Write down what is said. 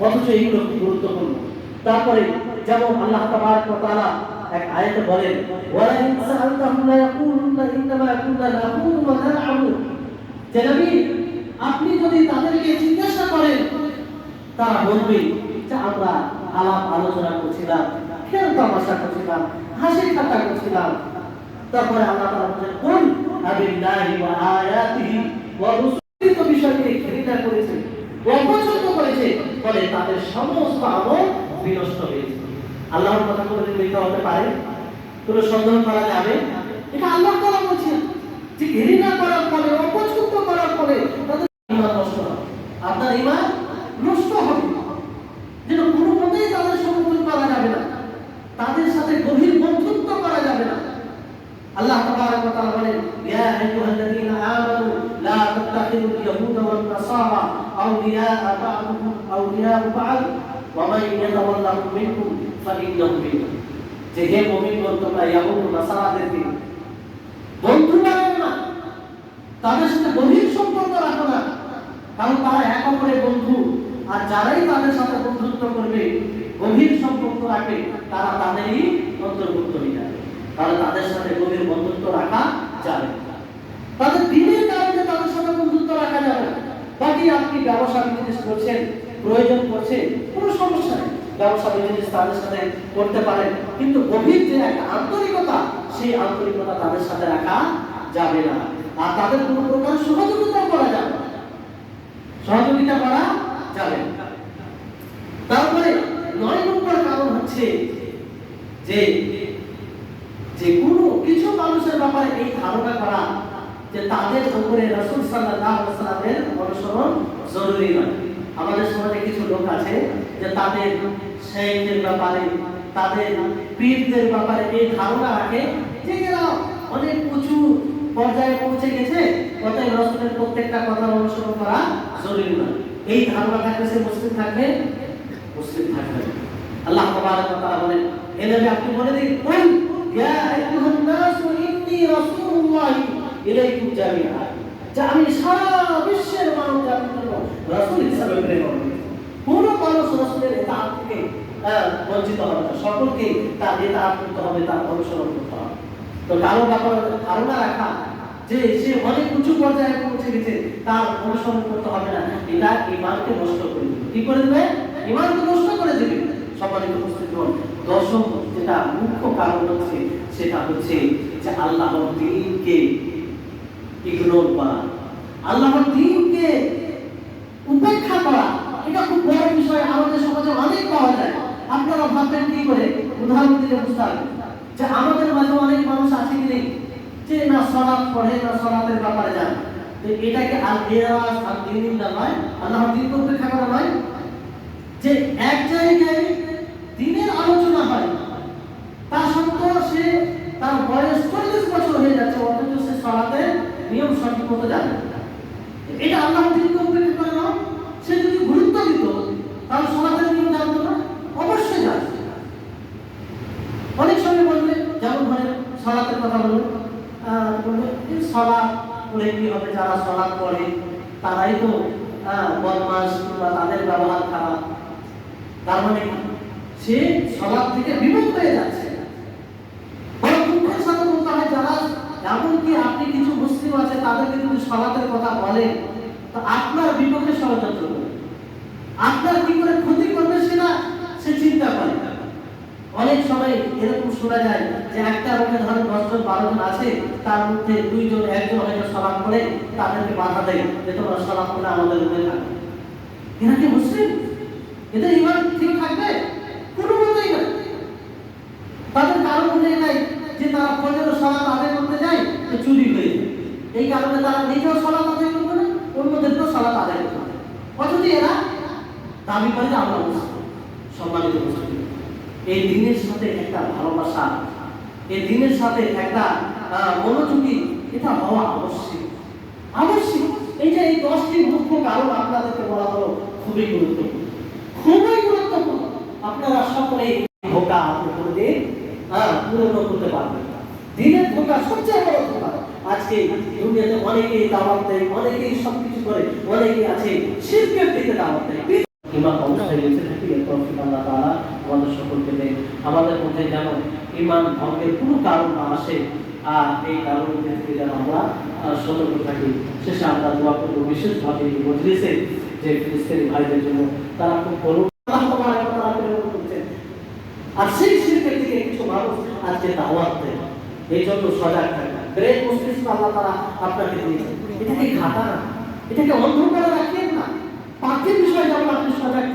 অথচ এইগুলো গুরুত্বপূর্ণ। তারপরে যেমন আল্লাহ তাবারক ওয়া তাআলা এক আয়াতে বলেন, ওয়ালা ইন সাআলতাহুম লা ইয়াকুলুনা ইন্নামা কুননা নাখুযু ওয়া নালআবু। যে নবী, আপনি যদি তাদেরকে জিজ্ঞাসা করেন, তারা বলবে যে আমরা আলাপ আলোচনা করছিলাম, খেল তামাশা করছিলাম, হাসি ঠাট্টা করছিলাম। তারপরে আল্লাহ তাআলা বলেন, কুল আবিল্লাহি ওয়া আয়াতিহি ওয়া রাসূলিহি, তো বিষয়কে ঘৃণা করেছে, অপছন্দ করেছে, ফলে তাদের সমস্ত আমল বিনষ্ট হয়েছে। আল্লাহর কথা কোনো দিন মিথ্যা হতে পারে? কোনো সন্দেহ করা যাবে? এটা আল্লাহ তাআলা বলছেন যে ঘৃণা করার ফলে, অপছন্দ করার ফলে তাদের ঈমান নষ্ট হবে। আপনার ঈমান নষ্ট হবে, যেন কোনো মতেই তাদের সমর্থন করা যাবে না, তাদের সাথে গভীর বন্ধুত্ব করা যাবে না। আল্লাহ তাবারক ওয়া তাআলা বলেন, ইয়া আইয়ুহাল্লাযীনা আমানু লা তাত্তাখিযুল ইয়াহুদা ওয়ান নাসারা আউলিয়াআ বা'দুহুম আউলিয়াa'u বা'দ ওয়া মান ইয়াতাওয়াল্লাহুম মিনকুম ফাইন্নাহু মিনহুম। যে হে মুমিনগণ, তোমরা ইয়াহুদ ও নাসারাদেরকে বন্ধু বানাও না, তাদের সাথে গভীর সম্পর্ক রাখো না, কারণ তারা এক অপরের বন্ধু। আর যারাই তাদের সাথে বন্ধুত্ব করবে, গভীর সম্পর্ক রাখবে, তারা তাদেরই অন্তর্ভুক্ত হয়ে যাবে। তাহলে তাদের সাথে গভীর বন্ধুত্ব রাখা যাবে, তাদের দিনের কারণে তাদের সাথে বন্ধুত্ব রাখা যাবে। বাকি আপনি ব্যবসা বিজনেস করছেন, প্রয়োজন পড়ছে, কোনো সমস্যা নেই, ব্যবসা বিজনেস তাদের সাথে করতে পারেন, কিন্তু গভীর যে একটা আন্তরিকতা, সেই আন্তরিকতা তাদের সাথে রাখা যাবে না। আর তাদের কোনো প্রকার সহযোগিতা করা যাবে না, সহযোগিতা করা যাবে। তারপরে 9 নম্বর কারণ হচ্ছে যে যে কোনো কিছু মানুষের ব্যাপারে এই ধারণা করা যে তাদের উপরে রাসূল সাল্লাল্লাহু আলাইহি ওয়াসাল্লামের অনুসরণ জরুরি নয়। আমাদের সমাজে কিছু লোক আছে যে তাদের শেখের ব্যাপারে, তাদের পীরদের ব্যাপারে এই ধারণা রাখে যে এরা অনেক উঁচু পর্যায়ে পৌঁছে গেছে, অতএব রাসূলের প্রত্যেকটা কথা অনুসরণ করা জরুরি নয়। এই ধারণা থাকলে সে মুসলিম থাকবে? মুসলিম থাকবে। আল্লাহ তাবারক ওয়া তাআলা বলেন, হে নবী, আপনি বলে দিন, কুল ইয়া আইয়ুহান নাসু ইন্নী রাসূলুল্লাহি ইলাইকুম জামিআ, যে আমি সারা বিশ্বের মানবজাতির জন্য রাসূল হিসেবে প্রেরণ। কোন মানুষ রাসূলের ইতাআত থেকে বঞ্চিত হবে না, সকলকে তার ইতাআত করতে হবে, তার অনুসরণ করতে হবে। তো কারো ব্যাপারে ধারণা রাখা যে সে অনেক উঁচু পর্যায়ে পৌঁছে গেছে, তার অনুসরণ করতে হবে না, এটা ঈমানকে নষ্ট করে দেবে। কি করে দেবে? ঈমানকে নষ্ট করে দেবে। সম্মানিত উপস্থিতিগণ, দশম যেটা মুখ্য কারণ হচ্ছে, সেটা হচ্ছে যে আল্লাহর দ্বীনকে ইগনোর করা, আল্লাহর দ্বীনকে উপেক্ষা করা। এটা খুব বড় বিষয়, আমাদের সমাজে অনেক পাওয়া যায়। আপনারা ভাববেন কি করে? উদাহরণ দিলে বুঝতে পারবেন যে আমাদের মাঝে অনেক মানুষ আছে কি নেই যে না সালাত পড়ে, না সালাতের ব্যাপারে জানে। তো এটাকে আল-ইরাস আল-দ্বীন নয়, আল্লাহর দ্বীনকে উপেক্ষা করা নয়। যে এক জায়গায় দ্বীনের আলোচনা হয়, তা সত্ত্বেও সে তার বয়স 40 বছর হয়ে যাচ্ছে, অথচ সে সালাতের নিয়ম সঠিক মতো জানে না। এটা আল্লাহর দ্বীনকে উপেক্ষা করে না। সে যদি গুরুত্ব দিত, তাহলে সালাতের নিয়ম জানতো না? অবশ্যই জানতো। অনেক সময় বলবে, যেমন ধরেন সালাতের কথা বলবে, সালাত পড়ে কি হবে? যারা সালাত পড়ে তারাই তো বদমাশ বা তাদের ব্যবহার খারাপ। তার মানে সে সালাত থেকে বিমুখ হয়ে যাচ্ছে। বড় দুঃখের সাথে বলতে হয়, যারা এমনকি আপনি কিছু মুসলিম আছে তাদেরকে যদি সালাতের কথা বলেন, তো আপনার বিপক্ষে ষড়যন্ত্র করবে, আপনার কি করে ক্ষতি করবে সেটা সে চিন্তা করে। অনেক সময় এরকম শোনা যায় যে একটা রোগে ধরেন 10 জন 12 জন আছে, তার মধ্যে 2 জন 1 জন হয়তো সালাত করে, তাদেরকে বাধা দেয় যে তোমরা সালাত করে আমাদের রুমে থাকো। এরা কি মুসলিম? এদের ঈমান ঠিক থাকবে? কোনো মতেই না। তাদের কারণ হলো এটাই যে তারা ফজর ও সালাত আদায় করতে যায় তো চুরি হয়ে যায়। এই কারণে তারা নিজেও সালাত আদায় করবে না, অন্যদেরকেও সালাত আদায় করবে না। অথচ এরা দাবি করে যে আমরা মুসলিম। সম্মানিত মুসলিম, এই দিনের সাথে একটা ভালোবাসা, এই দিনের সাথে একটা মনোযোগী, এটা হওয়া আবশ্যক। আবশ্যক। এই যে এই 10টি মুখ্য কারণ আপনাদেরকে বলা হলো, খুবই গুরুত্বপূর্ণ, খুবই গুরুত্বপূর্ণ। আপনারা সকলে ধোঁকা আপনাদের পূরণ করতে পারবেন। দিনের ধোঁকা সবচেয়ে বড় ধোঁকা। আজকে দুনিয়াতে অনেকেই দাওয়াত দেয়, অনেকেই সবকিছু করে, অনেকেই আছে শিরকের দিকে দাওয়াত দেয়। ইমান অবস্থায় বেঁচে থাকি, এর তৌফিক আল্লাহ তাআলা আমাদের সকলকে দেন। আমাদের মধ্যে যেন ইমান ভঙ্গের কোনো কারণ না আসে, আর এই কারণ থেকে যেন আমরা সতর্ক থাকি। শেষে আমরা দোয়া করব বিশেষভাবে এই মজলিসে যে ফিলিস্তিনি ভাইদের জন্য, তারা খুব বড় আল্লাহ তাবারক ওয়া তাআলা প্রেরণ করছেন, আর সেই শিরকের দিকে কিছু মানুষ আজকে দাওয়াত দেয়। এই জন্য সজাগ থাকা, ব্রেন মস্তিষ্ক আল্লাহ তাআলা আপনাকে দিয়েছেন, এটাকে ঘাটা না, এটাকে অন্ধকারে রাখেন না। পাখির বিষয়ে যেমন আপনি সজাগ